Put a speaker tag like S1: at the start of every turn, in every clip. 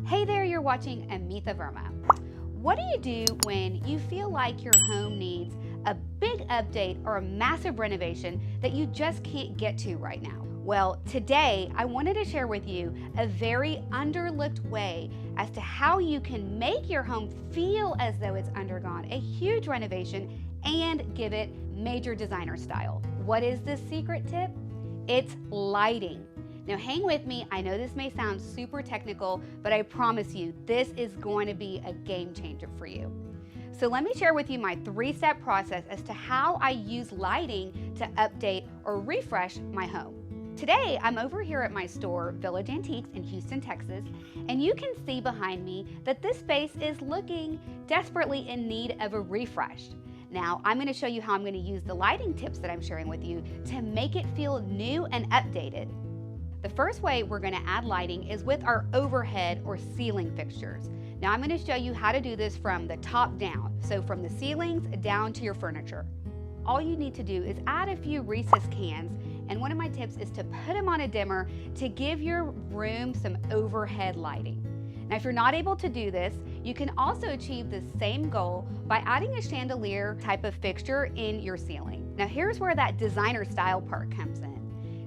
S1: Hey there, you're watching Amitha Verma. What do you do when you feel like your home needs a big update or a massive renovation that you just can't get to right now? Well, today I wanted to share with you a very underlooked way as to how you can make your home feel as though it's undergone a huge renovation and give it major designer style. What is the secret tip? It's lighting. Now hang with me, I know this may sound super technical, but I promise you, this is going to be a game changer for you. So let me share with you my 3-step process as to how I use lighting to update or refresh my home. Today, I'm over here at my store, Village Antiques in Houston, Texas, and you can see behind me that this space is looking desperately in need of a refresh. Now, I'm going to show you how I'm going to use the lighting tips that I'm sharing with you to make it feel new and updated. The first way we're going to add lighting is with our overhead or ceiling fixtures. Now I'm going to show you how to do this from the top down, so from the ceilings down to your furniture. All you need to do is add a few recessed cans, and one of my tips is to put them on a dimmer to give your room some overhead lighting. Now if you're not able to do this, you can also achieve the same goal by adding a chandelier type of fixture in your ceiling. Now here's where that designer style part comes in.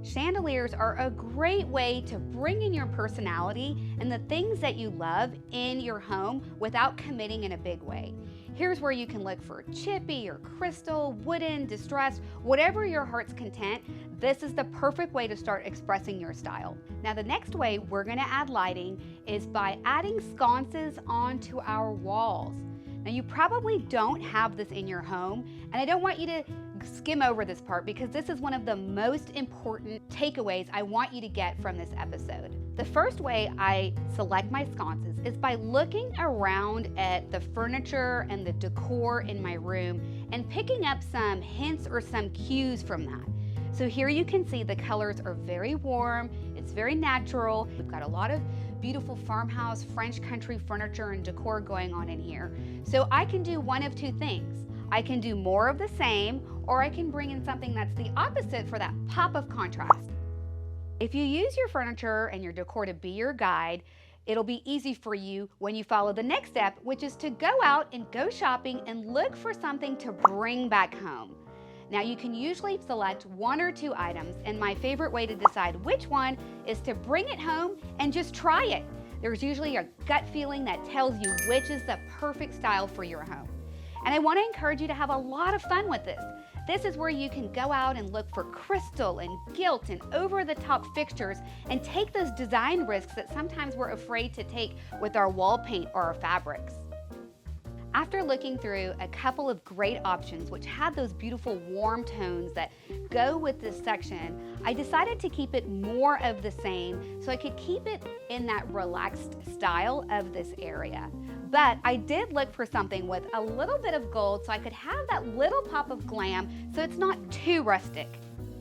S1: Chandeliers are a great way to bring in your personality and the things that you love in your home without committing in a big way. Here's where you can look for chippy or crystal, wooden, distressed, whatever your heart's content. This is the perfect way to start expressing your style. Now the next way we're going to add lighting is by adding sconces onto our walls. Now you probably don't have this in your home, and I don't want you to skim over this part because this is one of the most important takeaways I want you to get from this episode. The first way I select my sconces is by looking around at the furniture and the decor in my room and picking up some hints or some cues from that. So here you can see the colors are very warm, it's very natural. We've got a lot of beautiful farmhouse, French country furniture and decor going on in here. So I can do one of two things. I can do more of the same, or I can bring in something that's the opposite for that pop of contrast. If you use your furniture and your decor to be your guide, it'll be easy for you when you follow the next step, which is to go out and go shopping and look for something to bring back home. Now you can usually select 1 or 2 items, and my favorite way to decide which one is to bring it home and just try it. There's usually a gut feeling that tells you which is the perfect style for your home. And I want to encourage you to have a lot of fun with this. This is where you can go out and look for crystal and gilt and over-the-top fixtures and take those design risks that sometimes we're afraid to take with our wall paint or our fabrics. After looking through a couple of great options which had those beautiful warm tones that go with this section, I decided to keep it more of the same so I could keep it in that relaxed style of this area. But I did look for something with a little bit of gold so I could have that little pop of glam so it's not too rustic.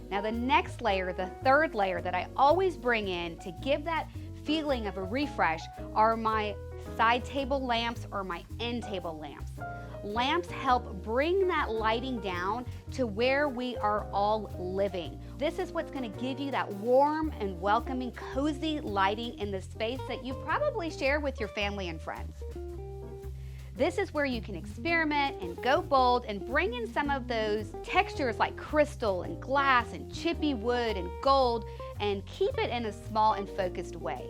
S1: Now the next layer, the third layer that I always bring in to give that feeling of a refresh are my side table lamps or my end table lamps. Lamps help bring that lighting down to where we are all living. This is what's going to give you that warm and welcoming, cozy lighting in the space that you probably share with your family and friends. This is where you can experiment and go bold and bring in some of those textures like crystal and glass and chippy wood and gold and keep it in a small and focused way.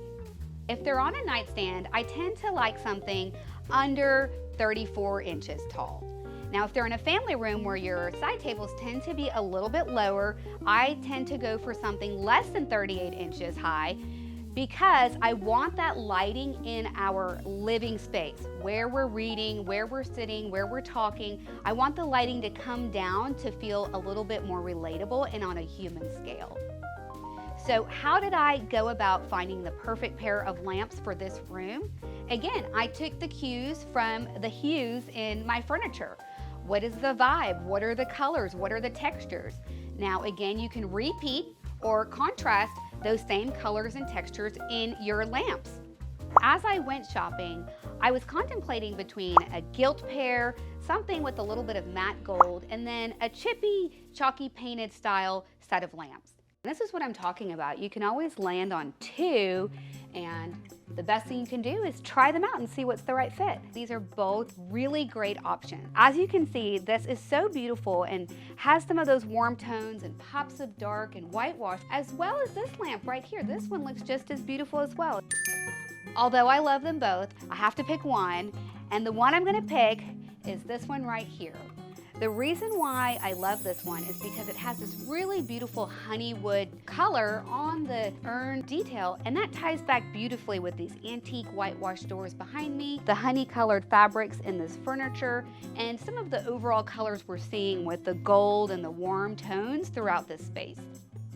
S1: If they're on a nightstand, I tend to like something under 34 inches tall. Now, if they're in a family room where your side tables tend to be a little bit lower, I tend to go for something less than 38 inches high because I want that lighting in our living space, where we're reading, where we're sitting, where we're talking. I want the lighting to come down to feel a little bit more relatable and on a human scale. So how did I go about finding the perfect pair of lamps for this room? Again, I took the cues from the hues in my furniture. What is the vibe? What are the colors? What are the textures? Now again, you can repeat or contrast those same colors and textures in your lamps. As I went shopping, I was contemplating between a gilt pair, something with a little bit of matte gold, and then a chippy, chalky painted style set of lamps. This is what I'm talking about. You can always land on 2, and the best thing you can do is try them out and see what's the right fit. These are both really great options. As you can see, this is so beautiful and has some of those warm tones and pops of dark and whitewash, as well as this lamp right here. This one looks just as beautiful as well. Although I love them both, I have to pick one, and the one I'm gonna pick is this one right here. The reason why I love this one is because it has this really beautiful honeywood color on the urn detail, and that ties back beautifully with these antique whitewash doors behind me, the honey-colored fabrics in this furniture, and some of the overall colors we're seeing with the gold and the warm tones throughout this space.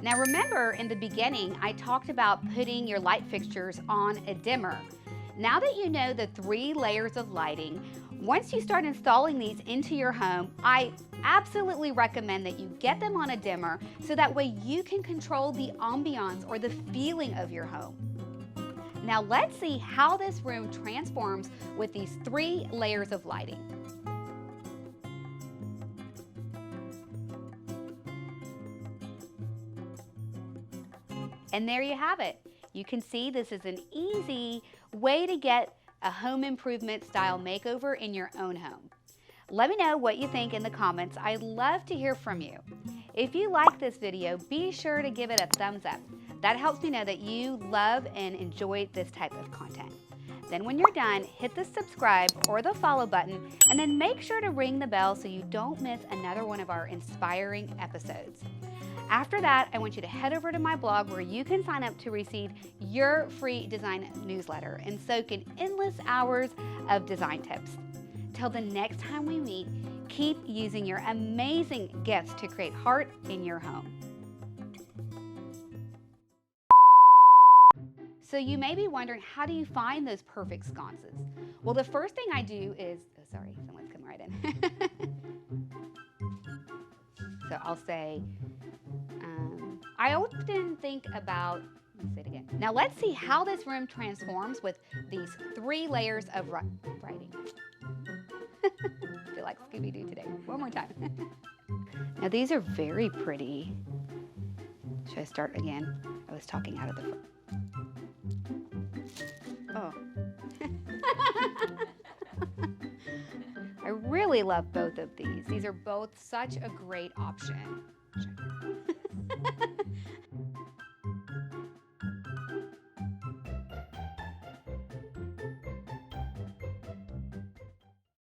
S1: Now remember, in the beginning, I talked about putting your light fixtures on a dimmer. Now that you know the 3 layers of lighting, once you start installing these into your home, I absolutely recommend that you get them on a dimmer so that way you can control the ambiance or the feeling of your home. Now let's see how this room transforms with these 3 layers of lighting. And there you have it. You can see this is an easy way to get a home improvement style makeover in your own home. Let me know what you think in the comments. I'd love to hear from you. If you like this video, be sure to give it a thumbs up. That helps me know that you love and enjoy this type of content. Then when you're done, hit the subscribe or the follow button, and then make sure to ring the bell so you don't miss another one of our inspiring episodes. After that, I want you to head over to my blog where you can sign up to receive your free design newsletter and soak in endless hours of design tips. Till the next time we meet, keep using your amazing gifts to create heart in your home. So you may be wondering, how do you find those perfect sconces? Well, the first thing I do is, oh sorry, someone's come right in. So I'll say, I often think about, let me say it again. Now let's see how this room transforms with these 3 layers of writing. I feel like Scooby-Doo today. One more time. Now these are very pretty. Should I start again? I was talking out of the front. Oh. I really love both of these. These are both such a great option.